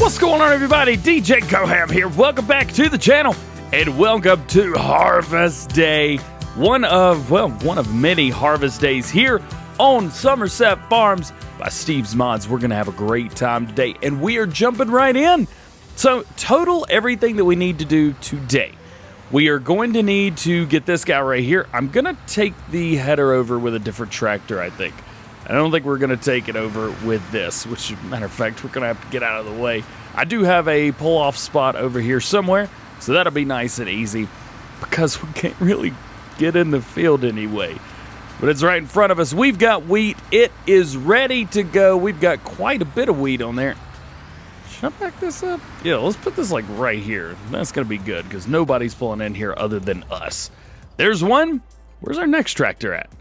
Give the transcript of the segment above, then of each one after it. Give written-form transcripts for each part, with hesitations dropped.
What's going on, everybody? DjGoHam here. Welcome back to the channel, and welcome to Harvest Day. One of many harvest days here on Somerset Farms by Steve's Mods. We're gonna have a great time today, and we are jumping right in. So, total everything that we need to do today. We are going to need to get this guy right here. I'm gonna take the header over with a different tractor, I think. I don't think we're going to take it over with this, which, matter of fact, we're going to have to get out of the way. I do have a pull-off spot over here somewhere, so that'll be nice and easy because we can't really get in the field anyway. But it's right in front of us. We've got wheat. It is ready to go. We've got quite a bit of wheat on there. Should I back this up? Yeah, let's put this like right here. That's going to be good because nobody's pulling in here other than us. There's one. Where's our next tractor at?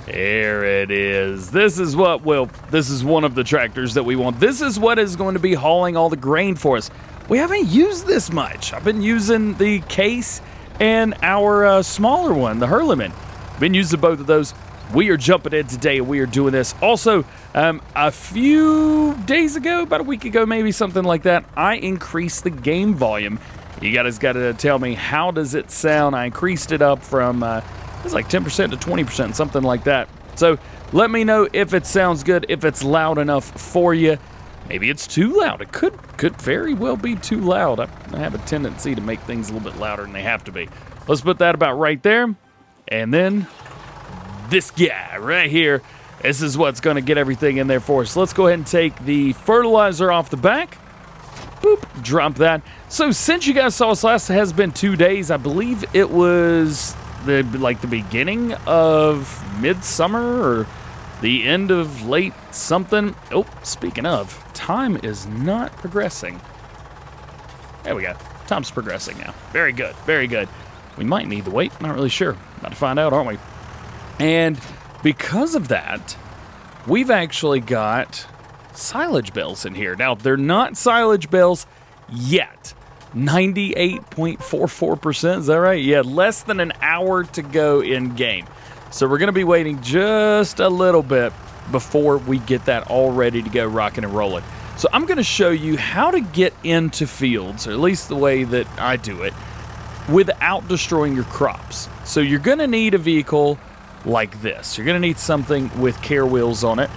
There it is. This is one of the tractors that we want. This is what is going to be hauling all the grain for us. We haven't used this much. I've been using the Case and our smaller one, the Hurleman. Been using both of those. We are jumping in today, and we are doing this. Also, a few days ago, about a week ago, maybe something like that, I increased the game volume. You guys got to tell me, how does it sound? I increased it up from... it's like 10% to 20%, something like that. So let me know if it sounds good, if it's loud enough for you. Maybe it's too loud. It could very well be too loud. I have a tendency to make things a little bit louder than they have to be. Let's put that about right there. And then this guy right here. This is what's going to get everything in there for us. Let's go ahead and take the fertilizer off the back. Boop, drop that. So since you guys saw us last, it has been 2 days. I believe it was... the beginning of midsummer or the end of late something. Oh, speaking of, time is not progressing. There we go. Time's progressing now. Very good. Very good. We might need the wait. Not really sure. About to find out, aren't we? And because of that, we've actually got silage bales in here. Now, they're not silage bales yet. 98.44%, is that right? Yeah, less than an hour to go in game. So we're going to be waiting just a little bit before we get that all ready to go rocking and rolling. So I'm going to show you how to get into fields, or at least the way that I do it, without destroying your crops. So you're going to need a vehicle like this. You're going to need something with care wheels on it.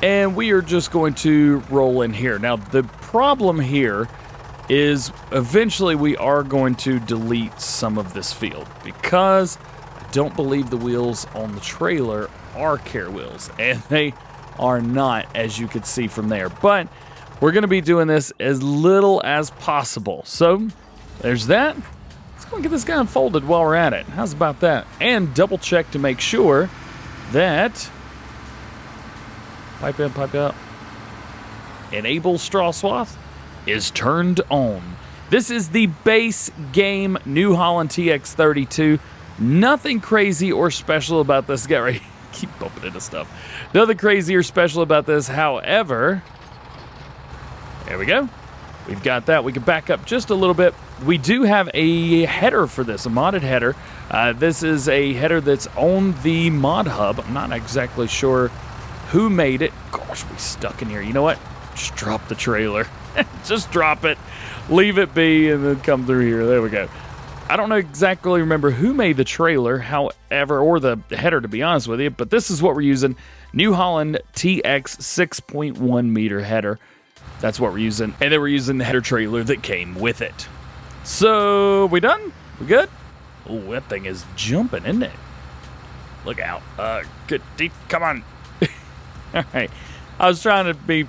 And we are just going to roll in here. Now, the problem here is eventually we are going to delete some of this field because I don't believe the wheels on the trailer are care wheels, and they are not, as you could see from there. But we're going to be doing this as little as possible. So there's that. Let's go and get this guy unfolded while we're at it. How's about that? And double check to make sure that pipe in, pipe out, enable straw swath is turned on. This is the base game New Holland TX32. Nothing crazy or special about this guy. Right? Keep bumping into stuff. Nothing crazy or special about this. However, there we go. We've got that. We can back up just a little bit. We do have a header for this, a modded header. This is a header that's on the mod hub. I'm not exactly sure who made it. Gosh, we stuck in here. You know what? Just drop the trailer. Just drop it, leave it be, and then come through here. There we go. I don't exactly remember who made the trailer, however, or the header, to be honest with you, but this is what we're using. New Holland TX 6.1 meter header. That's what we're using. And then we're using the header trailer that came with it. So, we done? We good? Oh, that thing is jumping, isn't it? Look out. Good. Come on. All right. I was trying to be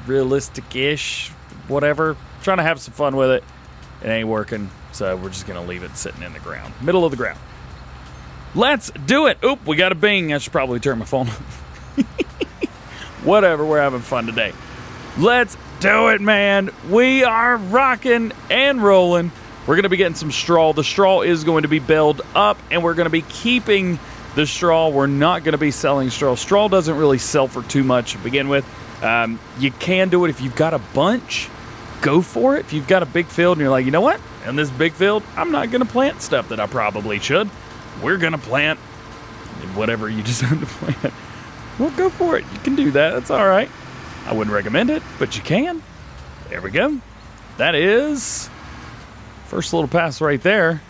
realistic-ish, whatever. Trying to have some fun with it. It ain't working, so we're just going to leave it sitting in the ground. Middle of the ground. Let's do it. Oop, we got a bing. I should probably turn my phone off. Whatever, we're having fun today. Let's do it, man. We are rocking and rolling. We're going to be getting some straw. The straw is going to be baled up, and we're going to be keeping the straw. We're not going to be selling straw. Straw doesn't really sell for too much to begin with. You can do it if you've got a bunch. Go for it. If you've got a big field and you're like, you know what? In this big field, I'm not going to plant stuff that I probably should. We're going to plant whatever you decide to plant. Well, go for it. You can do that. That's all right. I wouldn't recommend it, but you can. There we go. That is first little pass right there.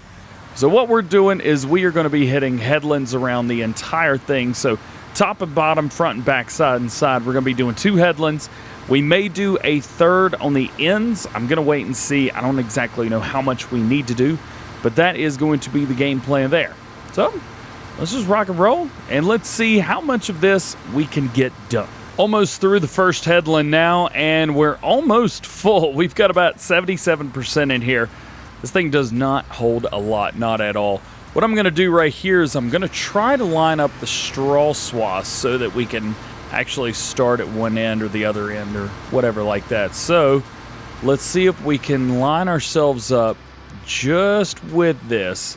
So what we're doing is we are going to be hitting headlands around the entire thing. So top and bottom, front and back, side and side. We're going to be doing 2 headlands. We may do a third on the ends. I'm going to wait and see. I don't exactly know how much we need to do, but that is going to be the game plan there. So let's just rock and roll, and let's see how much of this we can get done. Almost through the first headland now, and we're almost full. We've got about 77% in here. This thing does not hold a lot, not at all. What I'm going to do right here is I'm going to try to line up the straw swaths so that we can actually start at one end or the other end or whatever like that. So let's see if we can line ourselves up just with this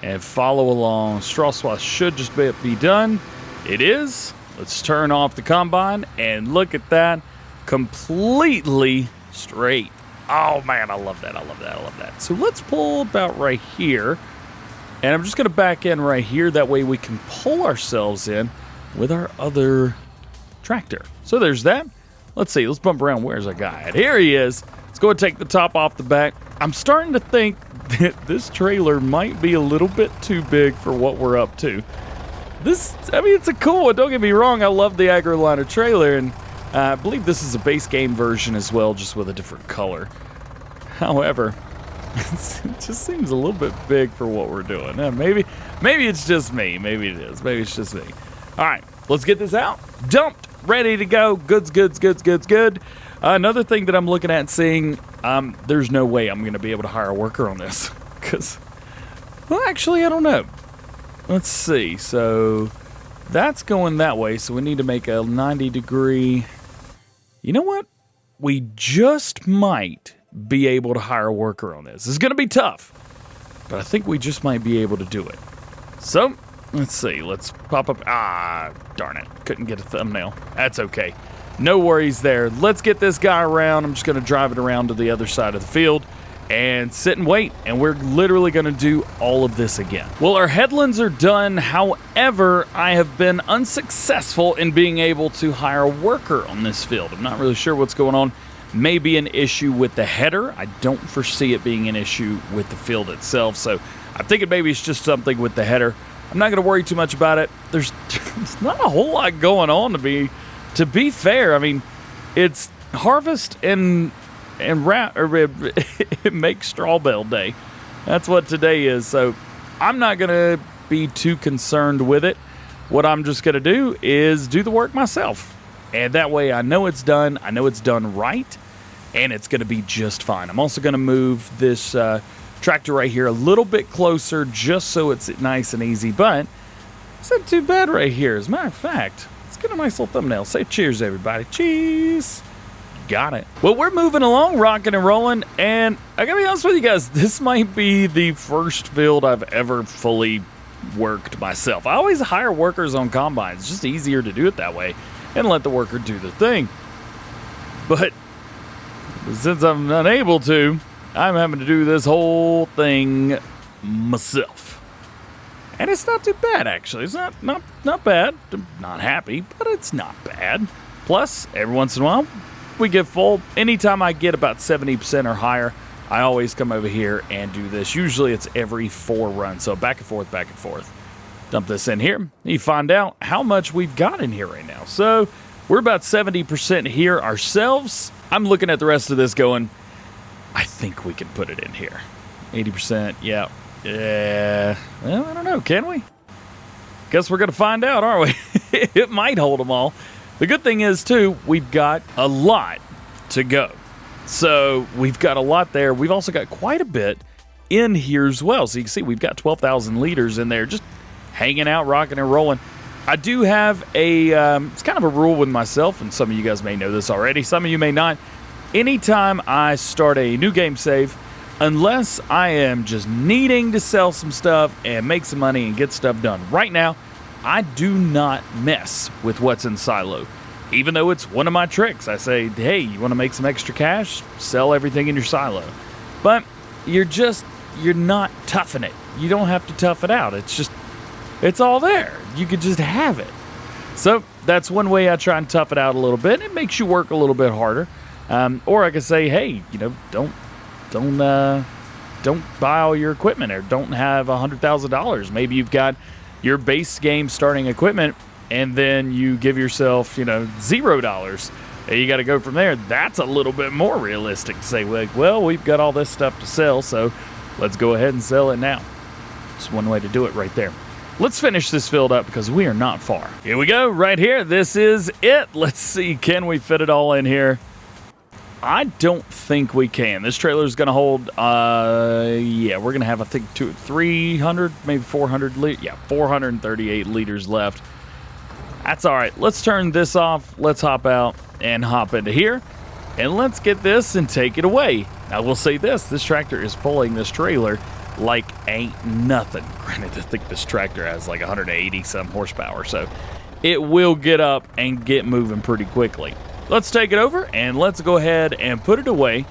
and follow along. Straw swaths should just be done. It is. Let's turn off the combine and look at that. Completely straight. Oh man, I love that, I love that, I love that. So let's pull about right here. And I'm just going to back in right here. That way we can pull ourselves in with our other tractor. So there's that. Let's see, let's bump around. Where's our guy at? Here he is. Let's go and take the top off the back. I'm starting to think that this trailer might be a little bit too big for what we're up to. I mean, it's a cool one. Don't get me wrong. I love the AgroLiner trailer, and I believe this is a base game version as well, just with a different color. However, it just seems a little bit big for what we're doing. Maybe it's just me. Maybe it is. Maybe it's just me. All right, let's get this out. Dumped, ready to go. Goods. Another thing that I'm looking at and seeing, there's no way I'm going to be able to hire a worker on this. Because, well, actually, I don't know. Let's see. So that's going that way. So we need to make a 90-degree. You know what? We just might be able to hire a worker on this. It's going to be tough, but I think we just might be able to do it. So let's see. Let's pop up. Ah, darn it. Couldn't get a thumbnail. That's okay. No worries there. Let's get this guy around. I'm just going to drive it around to the other side of the field and sit and wait, and we're literally going to do all of this again. Well, our headlands are done. However, I have been unsuccessful in being able to hire a worker on this field. I'm not really sure what's going on. Maybe an issue with the header. I don't foresee it being an issue with the field itself, so I'm thinking maybe it's just something with the header. I'm not going to worry too much about it. There's not a whole lot going on to be fair. I mean, it's harvest and make straw bale day. That's what today is. So I'm not going to be too concerned with it. What I'm just going to do is do the work myself. And that way I know it's done. I know it's done right. And it's going to be just fine. I'm also going to move this tractor right here a little bit closer just so it's nice and easy. But it's not too bad right here. As a matter of fact, let's get a nice little thumbnail. Say cheers, everybody. Cheers. Got it. Well, we're moving along, rocking and rolling, and I gotta be honest with you guys, this might be the first field I've ever fully worked myself. I always hire workers on combines. It's just easier to do it that way and let the worker do the thing. But since I'm unable to, I'm having to do this whole thing myself. And it's not too bad, actually. It's not bad. I'm not happy, but it's not bad. Plus, every once in a while, we get full. Anytime I get about 70% or higher, I always come over here and do this. Usually it's every 4 runs, so back and forth. Dump this in here. You find out how much we've got in here right now. So we're about 70% here ourselves. I'm looking at the rest of this going, I think we can put it in here. 80%, yeah. Well, I don't know, can we? Guess we're going to find out, aren't we? It might hold them all. The good thing is, too, we've got a lot to go. So we've got a lot there. We've also got quite a bit in here as well. So you can see we've got 12,000 liters in there just hanging out, rocking and rolling. I do have it's kind of a rule with myself, and some of you guys may know this already. Some of you may not. Anytime I start a new game save, unless I am just needing to sell some stuff and make some money and get stuff done right now, I do not mess with what's in Silo. Even though it's one of my tricks. I say, hey, you want to make some extra cash? Sell everything in your Silo. But you're not toughing it. You don't have to tough it out. It's all there. You could just have it. So that's one way I try and tough it out a little bit. It makes you work a little bit harder. Or I could say, hey, don't buy all your equipment, or don't have $100,000. Maybe you've got your base game starting equipment, and then you give yourself, $0. And you got to go from there. That's a little bit more realistic to say, well, we've got all this stuff to sell, so let's go ahead and sell it now. It's one way to do it right there. Let's finish this field up because we are not far. Here we go, right here. This is it. Let's see, can we fit it all in here? I don't think we can. This trailer is going to hold, yeah, we're going to have, I think, 300, maybe 400, 438 liters left. That's all right. Let's turn this off. Let's hop out and hop into here. And let's get this and take it away. Now, we'll say this tractor is pulling this trailer like ain't nothing. Granted, I think this tractor has like 180 some horsepower, so it will get up and get moving pretty quickly. Let's take it over and let's go ahead and put it away.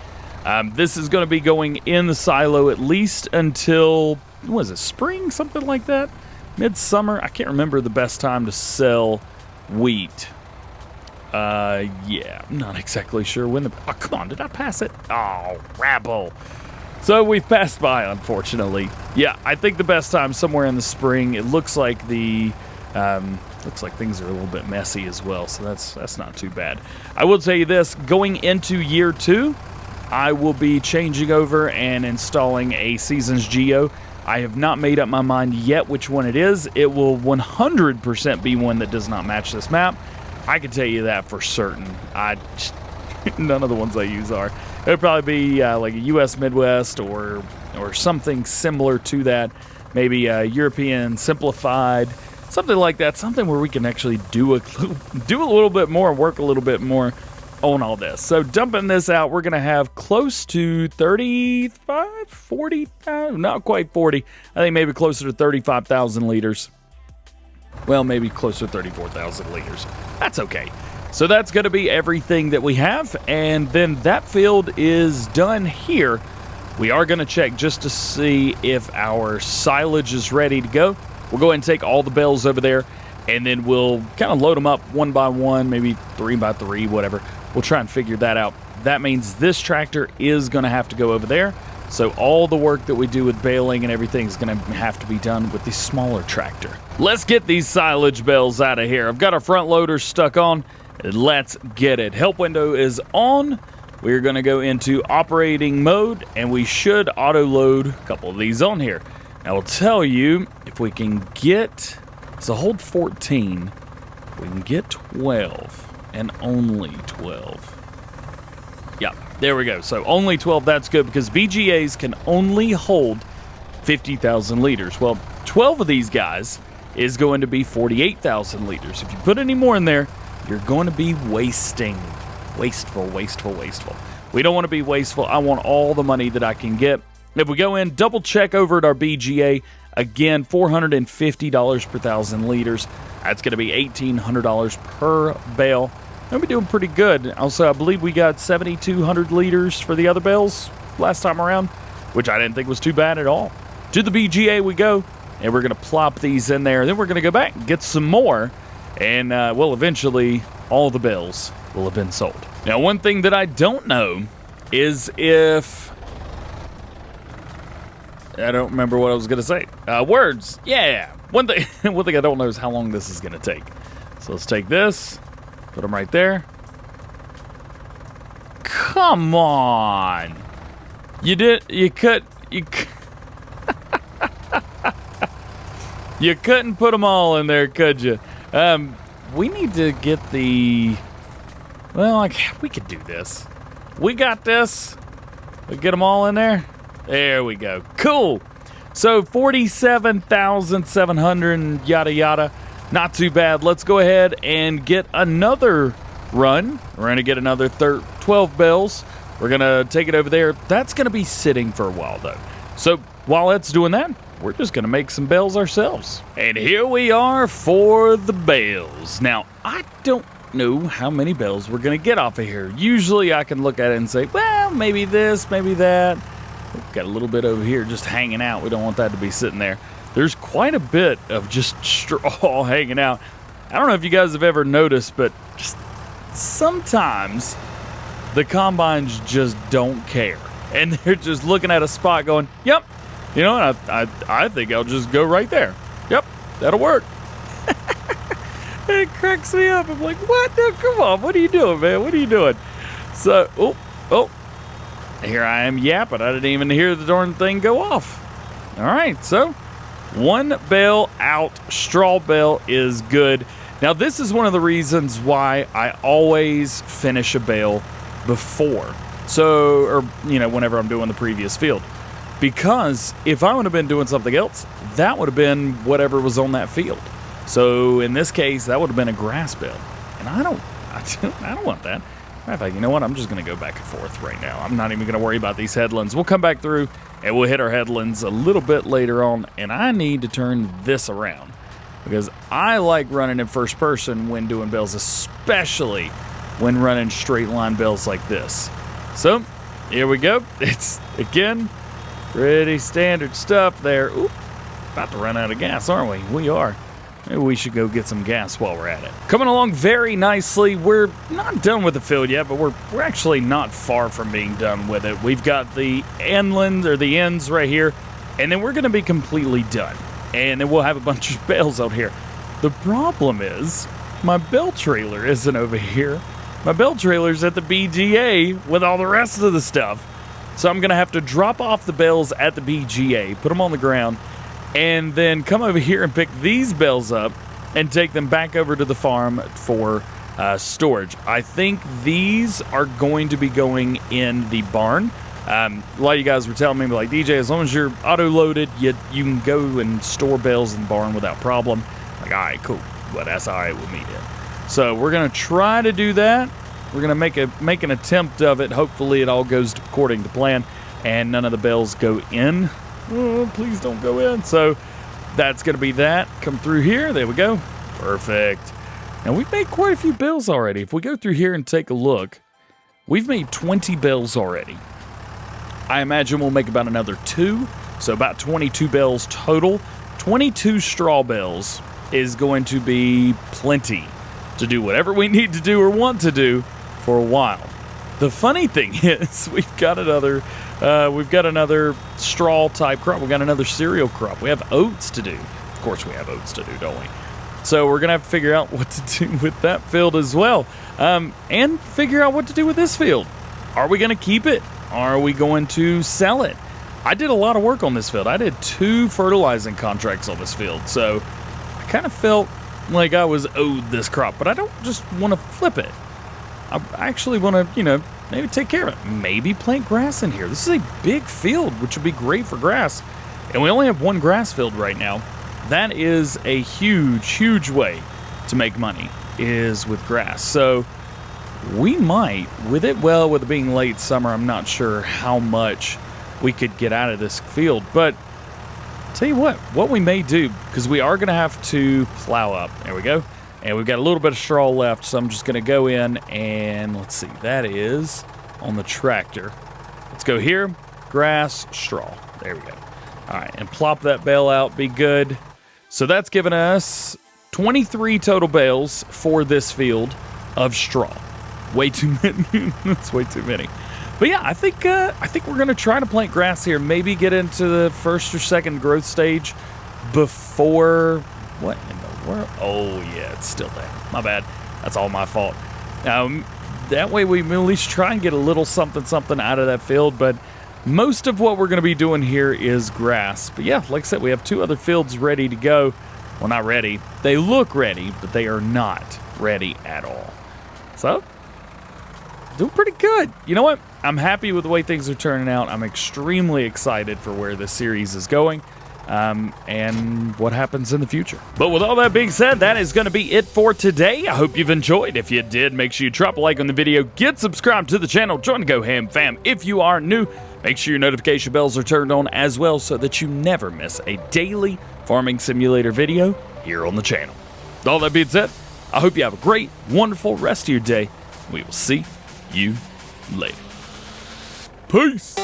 This is going to be going in the silo at least until, what is it, spring, something like that? Midsummer? I can't remember the best time to sell wheat. Yeah, I'm not exactly sure when oh, come on, did I pass it? Oh, rabble. So we've passed by, unfortunately. Yeah, I think the best time somewhere in the spring. It looks like things are a little bit messy as well, so that's not too bad. I will tell you this, going into year 2, I will be changing over and installing a Seasons Geo. I have not made up my mind yet which one it is. It will 100% be one that does not match this map. I can tell you that for certain. None of the ones I use are. It'll probably be like a U.S. Midwest or something similar to that. Maybe European Simplified, something like that. Something where we can actually do a little bit more, work a little bit more on all this. So dumping this out, we're going to have close to 35, 40, not quite 40. I think maybe closer to 35,000 liters. Well, maybe closer to 34,000 liters. That's okay. So that's going to be everything that we have, and then that field is done here. We are going to check just to see if our silage is ready to go. We'll go ahead and take all the bales over there, and then we'll kind of load them up one by one, maybe 3 by 3, whatever. We'll try and figure that out. That means this tractor is going to have to go over there. So all the work that we do with baling and everything is going to have to be done with the smaller tractor. Let's get these silage bales out of here. I've got our front loader stuck on. Let's get it. Help window is on. We're going to go into operating mode, and we should auto load a couple of these on here. I will tell you, if we can get, so hold 14, if we can get 12 and only 12. Yeah, there we go. So only 12, that's good, because BGAs can only hold 50,000 liters. Well, 12 of these guys is going to be 48,000 liters. If you put any more in there, you're going to be wasting. Wasteful. We don't want to be wasteful. I want all the money that I can get. If we go in, double check over at our BGA, again, $450 per 1,000 liters. That's going to be $1,800 per bale. We'll be doing pretty good. Also, I believe we got 7,200 liters for the other bales last time around, which I didn't think was too bad at all. To the BGA we go, and we're going to plop these in there. Then we're going to go back and get some more. And, well, eventually, all the bales will have been sold. Now, one thing that I don't know is if... I don't remember what I was going to say. Words. Yeah. One thing I don't know is how long this is going to take. So let's take this. Put them right there. Come on. You couldn't put them all in there, could you? We need to get the... Well, we could do this. We got this. We get them all in there. There we go. Cool. So 47,700 yada yada. Not too bad. Let's go ahead and get another run. We're going to get another 12 bales. We're going to take it over there. That's going to be sitting for a while, though. So while it's doing that, we're just going to make some bales ourselves. And here we are for the bales. Now, I don't know how many bales we're going to get off of here. Usually I can look at it and say, well, maybe this, maybe that. We've got a little bit over here just hanging out. We don't want that to be sitting there. There's quite a bit of just straw hanging out. I don't know if you guys have ever noticed, but just sometimes the combines just don't care. And they're just looking at a spot going, yep, you know what, I think I'll just go right there. Yep, that'll work. It cracks me up. I'm like, what? No, come on, what are you doing, man? What are you doing? So, oh, here I am yapping. I didn't even hear the darn thing go off. All right, so one bale out, straw bale is good. Now, this is one of the reasons why I always finish a bale before. So, or, you know, whenever I'm doing the previous field. Because if I would have been doing something else, that would have been whatever was on that field. So, in this case, that would have been a grass bale. And I don't want that. Matter of fact, you know what? I'm just going to go back and forth right now. I'm not even going to worry about these headlands. We'll come back through and we'll hit our headlands a little bit later on. And I need to turn this around because I like running in first person when doing bales, especially when running straight line bales like this. So, here we go. It's, again, pretty standard stuff there. Oop, about to run out of gas, aren't we? We are. Maybe we should go get some gas while we're at it. Coming along very nicely. We're not done with the field yet, but we're actually not far from being done with it. We've got the inland, or the ends right here, and then we're going to be completely done. And then we'll have a bunch of bales out here. The problem is, my bale trailer isn't over here. My bale trailer's at the BGA with all the rest of the stuff. So I'm going to have to drop off the bales at the BGA, put them on the ground, and then come over here and pick these bales up and take them back over to the farm for storage. I think these are going to be going in the barn. A lot of you guys were telling me, like, DJ, as long as you're auto-loaded, you can go and store bales in the barn without problem. Like, all right, cool. Well, that's all right with me then. So we're going to try to do that. We're going to make an attempt of it. Hopefully it all goes according to plan and none of the bales go in. Oh, please don't go in. So that's going to be that. Come through here. There we go. Perfect. Now we've made quite a few bales already. If we go through here and take a look, we've made 20 bales already. I imagine we'll make about another 2. So about 22 bales total. 22 straw bales is going to be plenty to do whatever we need to do or want to do for a while. The funny thing is, we've got another straw type crop. We've got another cereal crop. We have oats to do. Of course, we have oats to do, don't we? So we're gonna have to figure out what to do with that field as well, and figure out what to do with this field. Are we gonna keep it? Are we going to sell it? I did a lot of work on this field. I did 2 fertilizing contracts on this field, so I kind of felt like I was owed this crop, but I don't just want to flip it. I actually want to, you know, maybe take care of it. Maybe plant grass in here. This is a big field, which would be great for grass. And we only have 1 grass field right now. That is a huge, huge way to make money, is with grass. So we might, with it being late summer, I'm not sure how much we could get out of this field. But tell you what we may do, because we are going to have to plow up. There we go. And we've got a little bit of straw left, so I'm just going to go in and, let's see, that is on the tractor. Let's go here, grass, straw. There we go. All right, and plop that bale out, be good. So that's given us 23 total bales for this field of straw. Way too many. That's way too many. But yeah, I think we're going to try to plant grass here. Maybe get into the first or second growth stage before... What in the world? Oh, yeah, it's still there. My bad. That's all my fault. That way we at least try and get a little something out of that field. But most of what we're going to be doing here is grass. But yeah, like I said, we have 2 other fields ready to go. Well, not ready. They look ready, but they are not ready at all. So, doing pretty good. You know what? I'm happy with the way things are turning out. I'm extremely excited for where this series is going. And what happens in the future. But with all that being said, that is going to be it for today. I hope you've enjoyed. If you did, make sure you drop a like on the video, get subscribed to the channel, join the GoHamFam. If you are new, make sure your notification bells are turned on as well so that you never miss a daily farming simulator video here on the channel. With all that being said, I hope you have a great, wonderful rest of your day. We will see you later. Peace.